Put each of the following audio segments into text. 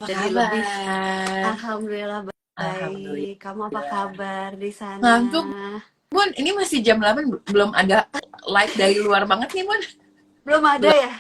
Apa Jadi lebih kabar? alhamdulillah baik. Kamu apa Alhamdulillah. kabar di sana? Ngantuk, Bun. Ini masih jam 8, belum ada light dari luar banget nih, Bun. Belum ada Belum. ya?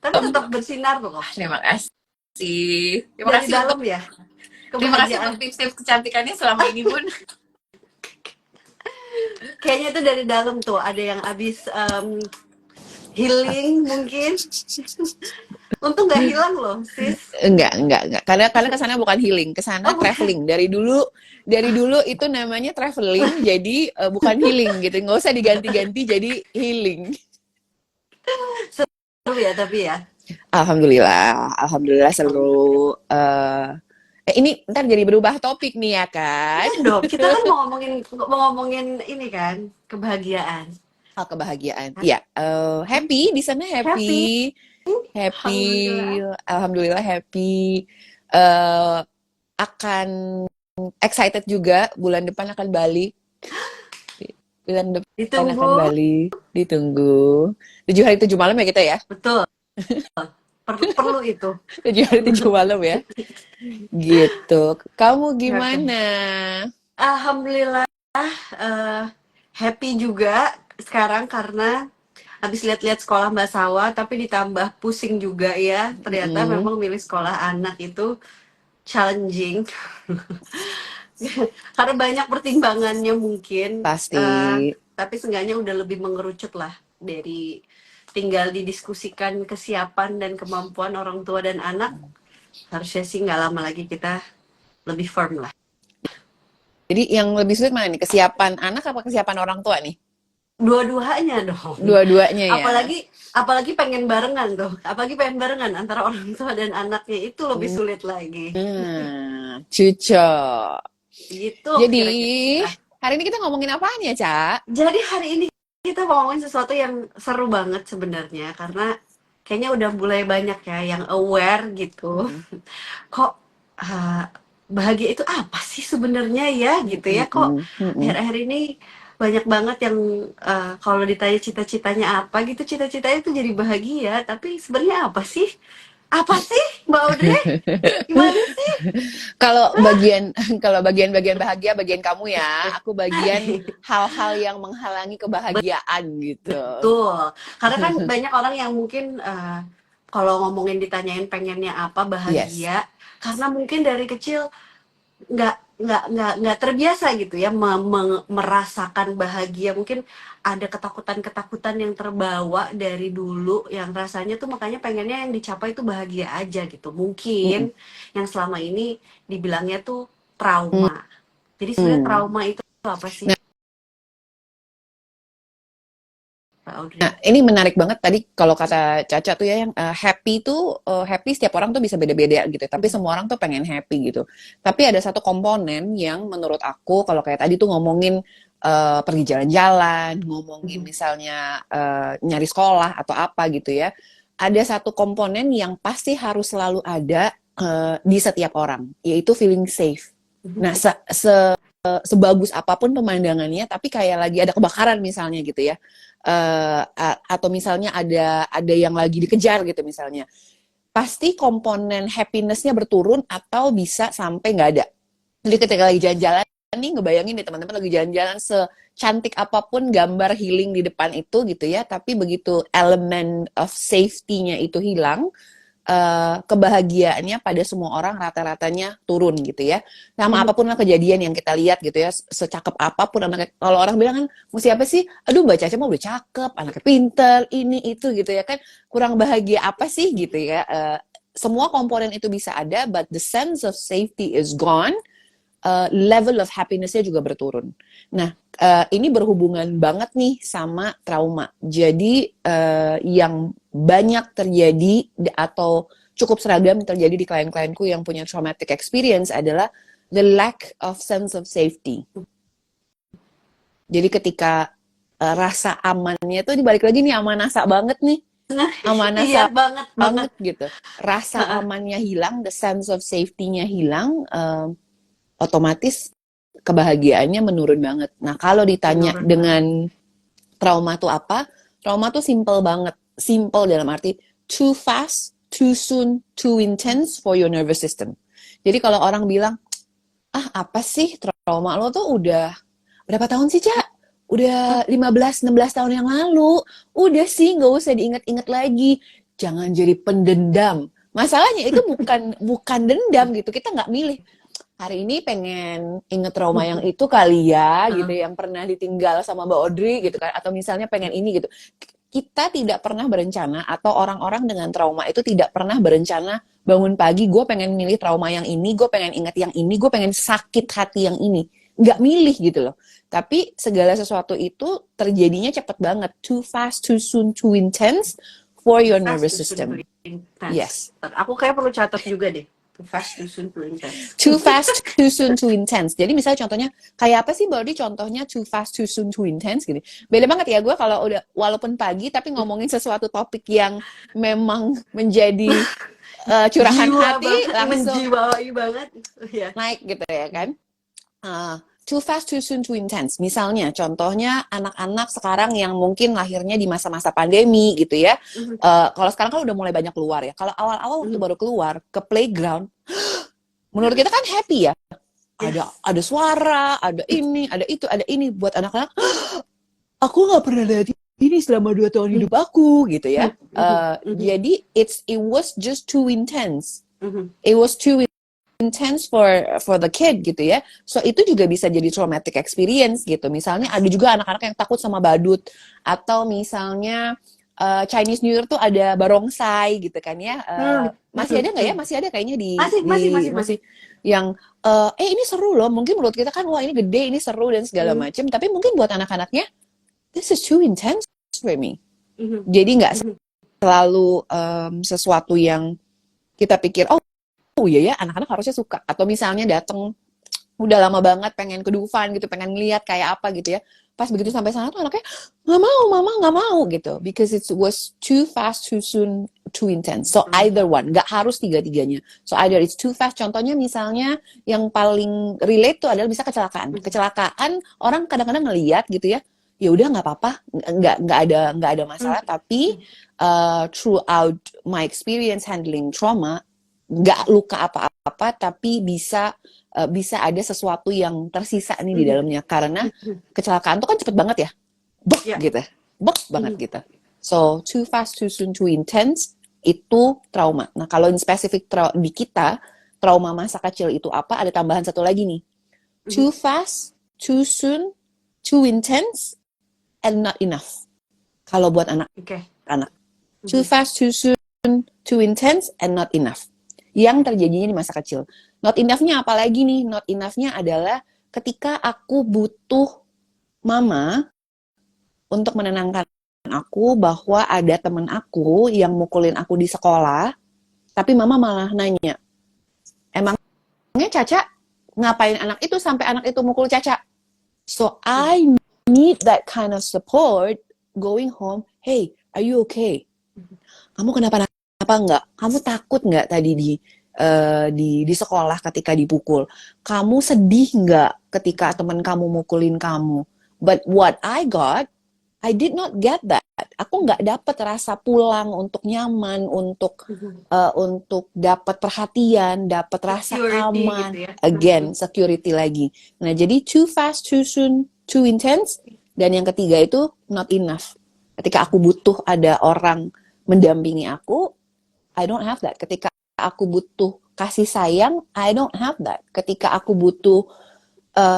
Tapi tetap bersinar loh. Terima kasih. Terima Dari kasih dalam untuk ya, terima kasih untuk kebahagiaan. tips-tips kecantikannya selama ini, Bun. Kayaknya itu dari dalam tuh. Ada yang habis healing mungkin. Untung nggak hilang loh, sis. Enggak. Karena kesana bukan healing, kesana Oh bukan. traveling. Dari dulu itu namanya traveling, jadi bukan healing gitu. Nggak usah diganti-ganti jadi healing. Seru ya tapi ya. Alhamdulillah Alhamdulillah. seru. Ini ntar jadi berubah topik nih ya kan? Iya dong. Kita kan mau ngomongin ini kan, kebahagiaan. Oh, kebahagiaan. Iya, happy di sana Happy. happy, happy, Alhamdulillah. alhamdulillah happy. Eh akan excited juga bulan depan akan balik. Bulan depan akan Ditunggu. balik, ditunggu. 7 hari 7 malam ya kita ya. Betul. Perlu itu. 7 hari 7 malam ya. Gitu. Kamu Oke. gimana? Alhamdulillah eh, happy juga sekarang karena habis lihat-lihat sekolah Mbak Sawa, tapi ditambah pusing juga ya. Ternyata Mm, memang milih sekolah anak itu challenging. Karena banyak pertimbangannya mungkin, pasti. tapi seenggaknya udah lebih mengerucut lah dari tinggal didiskusikan kesiapan dan kemampuan orang tua dan anak. Harusnya sih nggak lama lagi kita lebih firm lah. Jadi yang lebih sulit mana nih? Kesiapan anak apa kesiapan orang tua nih? Dua-duanya dong. Dua-duanya ya. Apalagi pengen barengan tuh. Apalagi pengen barengan antara orang tua dan anaknya itu lebih sulit lagi. Cocok. Gitu Jadi, kira-kira. hari ini kita ngomongin apaan ya, Cak? Jadi hari ini kita mau ngomongin sesuatu yang seru banget sebenarnya karena kayaknya udah mulai banyak ya yang aware gitu. Mm-mm. Kok ah, bahagia itu apa sih sebenarnya ya gitu ya? Kok Mm-mm. Mm-mm. akhir-akhir ini banyak banget yang kalau ditanya cita-citanya apa gitu, cita-citanya itu jadi bahagia, tapi sebenarnya apa sih? Apa sih, Mbak Audrey? Gimana sih? Kalau bagian kalau bagian-bagian bahagia bagian kamu ya, aku bagian hal-hal yang menghalangi kebahagiaan gitu. Betul. Karena kan banyak orang yang mungkin kalau ngomongin ditanyain pengennya apa Yes. bahagia, karena mungkin dari kecil nggak terbiasa gitu ya merasakan bahagia. Mungkin ada ketakutan-ketakutan yang terbawa dari dulu yang rasanya tuh makanya pengennya yang dicapai itu bahagia aja gitu. Mm-mm. Mungkin yang selama ini dibilangnya tuh trauma. Jadi sebenarnya Mm. trauma itu apa sih, Nah, Mbak Nah, Audrey? ini menarik banget tadi kalau kata Caca tuh ya, yang happy tuh happy setiap orang tuh bisa beda-beda gitu. Tapi Mhm. semua orang tuh pengen happy gitu. Tapi ada satu komponen yang menurut aku kalau kayak tadi tuh ngomongin pergi jalan-jalan, ngomongin Mhm. misalnya nyari sekolah atau apa gitu ya. Ada satu komponen yang pasti harus selalu ada di setiap orang, yaitu feeling safe. Mhm. Nah, sebagus apapun pemandangannya, tapi kayak lagi ada kebakaran misalnya gitu ya, atau misalnya ada yang lagi dikejar gitu misalnya, pasti komponen happiness-nya berturun atau bisa sampai nggak ada. Jadi ketika lagi jalan-jalan nih, ngebayangin deh teman-teman lagi jalan-jalan secantik apapun gambar healing di depan itu gitu ya, tapi begitu elemen of safety-nya itu hilang, kebahagiaannya pada semua orang rata-ratanya turun gitu ya. Sama Mhm. apapun lah kejadian yang kita lihat gitu ya, secakep apapun anaknya. Kalau orang bilang kan, mau siapa sih? Aduh, Mbak Caca mah udah cakep, anaknya pinter, ini itu gitu ya kan. Kurang bahagia apa sih gitu ya. Semua komponen itu bisa ada, but the sense of safety is gone, level of happiness-nya juga berturun. Nah, ini berhubungan banget nih sama trauma. Jadi, yang banyak terjadi atau cukup seragam terjadi di klien-klienku yang punya traumatic experience adalah the lack of sense of safety. Jadi ketika rasa amannya tuh dibalik lagi nih amanasa banget nih, Nah, iya amanasa banget banget. banget gitu. Rasa Heeh. amannya hilang, the sense of safety-nya hilang, otomatis kebahagiaannya menurun banget. Nah, kalau ditanya Menurun banget. dengan trauma tuh apa? Trauma tuh simple banget. Simple dalam arti too fast, too soon, too intense for your nervous system. Jadi kalau orang bilang, apa sih trauma lo tuh udah berapa tahun sih, Cak? Udah 15-16 tahun yang lalu. Udah sih, nggak usah diingat-ingat lagi. Jangan jadi pendendam. Masalahnya itu bukan dendam gitu. Kita nggak milih. Hari ini pengen inget trauma yang itu kali ya, gitu, yang pernah ditinggal sama Mbak Audrey gitu kan, atau misalnya pengen ini gitu. Kita tidak pernah berencana, atau orang-orang dengan trauma itu tidak pernah berencana bangun pagi, gue pengen milih trauma yang ini, gue pengen inget yang ini, gue pengen sakit hati yang ini. Nggak milih gitu loh. Tapi segala sesuatu itu terjadinya cepet banget. Too fast, too soon, too intense for your nervous system. Yes. Aku kayak perlu catat juga deh. Too fast, too soon, too intense. Too fast, too soon, too intense. Jadi misalnya contohnya, kayak apa sih Mbak Odi contohnya too fast, too soon, too intense gitu. Beda banget ya gue kalau udah, walaupun pagi tapi ngomongin sesuatu topik yang memang menjadi curahan hati, langsung menjiwai banget. naik gitu ya kan. Too fast, too soon, too intense. Misalnya, contohnya anak-anak sekarang yang mungkin lahirnya di masa-masa pandemi gitu ya. Kalau sekarang kan udah mulai banyak keluar ya. Kalau awal-awal waktu baru keluar ke playground, menurut kita kan happy ya. Ada suara, ada ini, ada itu, ada ini. Buat anak-anak, aku nggak pernah lihat ini selama 2 tahun hidup aku gitu ya. Jadi it was just too intense. It was too intense for the kid gitu ya. So itu juga bisa jadi traumatic experience gitu. Misalnya ada juga anak-anak yang takut sama badut, atau misalnya Chinese New Year tuh ada barongsai gitu kan ya. Masih ada nggak ya? Masih ada kayaknya masih yang ini seru loh. Mungkin menurut kita kan wah ini gede, ini seru dan segala macam. Tapi mungkin buat anak-anaknya this is too intense for me. Jadi nggak selalu sesuatu yang kita pikir oh iya ya, anak-anak harusnya suka. Atau misalnya datang udah lama banget pengen ke Dufan gitu, pengen ngeliat kayak apa gitu ya. Pas begitu sampai sana tuh anaknya nggak mau, mama nggak mau gitu, because it was too fast, too soon, too intense. So either one, nggak harus tiga-tiganya. So either it's too fast. Contohnya misalnya yang paling relate tuh adalah bisa kecelakaan. Kecelakaan orang kadang-kadang ngeliat gitu ya. Ya udah nggak apa-apa, nggak ada masalah. Tapi throughout my experience handling trauma, nggak luka apa-apa, tapi bisa ada sesuatu yang tersisa nih di dalamnya, karena kecelakaan tuh kan cepet banget ya, gitu, banget gitu. So too fast, too soon, too intense itu trauma. Nah kalau in spesifik di kita trauma masa kecil itu apa? Ada tambahan satu lagi nih, too fast, too soon, too intense, and not enough. Kalau buat anak, too fast, too soon, too intense, and not enough. Yang terjadinya di masa kecil. Not enough-nya apa lagi nih? Not enough-nya adalah ketika aku butuh mama untuk menenangkan aku bahwa ada temen aku yang mukulin aku di sekolah, tapi mama malah nanya, emangnya Caca ngapain anak itu sampai anak itu mukul Caca? So I need that kind of support going home. Hey, are you okay? Kamu kenapa enggak? Kamu takut enggak tadi di sekolah ketika dipukul? Kamu sedih enggak ketika teman kamu mukulin kamu? But what I did not get that. Aku enggak dapat rasa pulang untuk nyaman, untuk dapat perhatian, dapat rasa Security aman. gitu ya. Again, security lagi. Nah, jadi too fast, too soon, too intense. Dan yang ketiga itu not enough. Ketika aku butuh ada orang mendampingi aku, I don't have that. Ketika aku butuh kasih sayang, I don't have that. Ketika aku butuh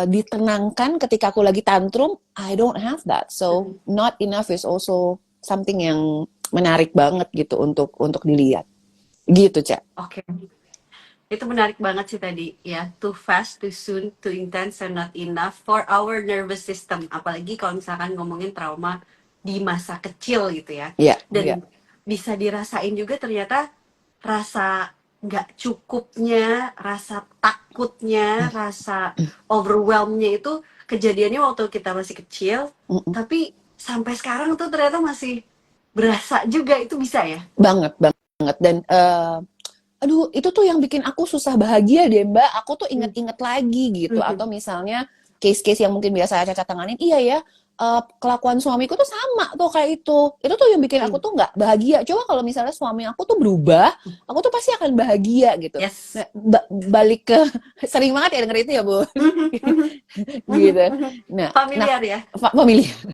ditenangkan, ketika aku lagi tantrum, I don't have that. So not enough is also something yang menarik banget gitu untuk dilihat. Gitu, Cak. Oke. Itu menarik banget sih tadi ya. Too fast, too soon, too intense, and not enough for our nervous system. Apalagi kalau misalkan ngomongin trauma di masa kecil gitu ya. Dan bisa dirasain juga ternyata rasa nggak cukupnya, rasa takutnya, rasa overwhelmnya itu kejadiannya waktu kita masih kecil, tapi sampai sekarang tuh ternyata masih berasa juga. Itu bisa ya? Banget. Dan aduh, itu tuh yang bikin aku susah bahagia deh, Mbak. Aku tuh inget-inget lagi gitu. Atau misalnya case-case yang mungkin biasa Caca tanganin, iya ya, kelakuan suamiku tuh sama tuh kayak itu tuh yang bikin aku tuh nggak bahagia. Coba kalau misalnya suami aku tuh berubah, aku tuh pasti akan bahagia gitu. Yes. Nah, balik ke sering banget ya denger itu ya Bu, gitu. Nah, Familiar ya. familiar.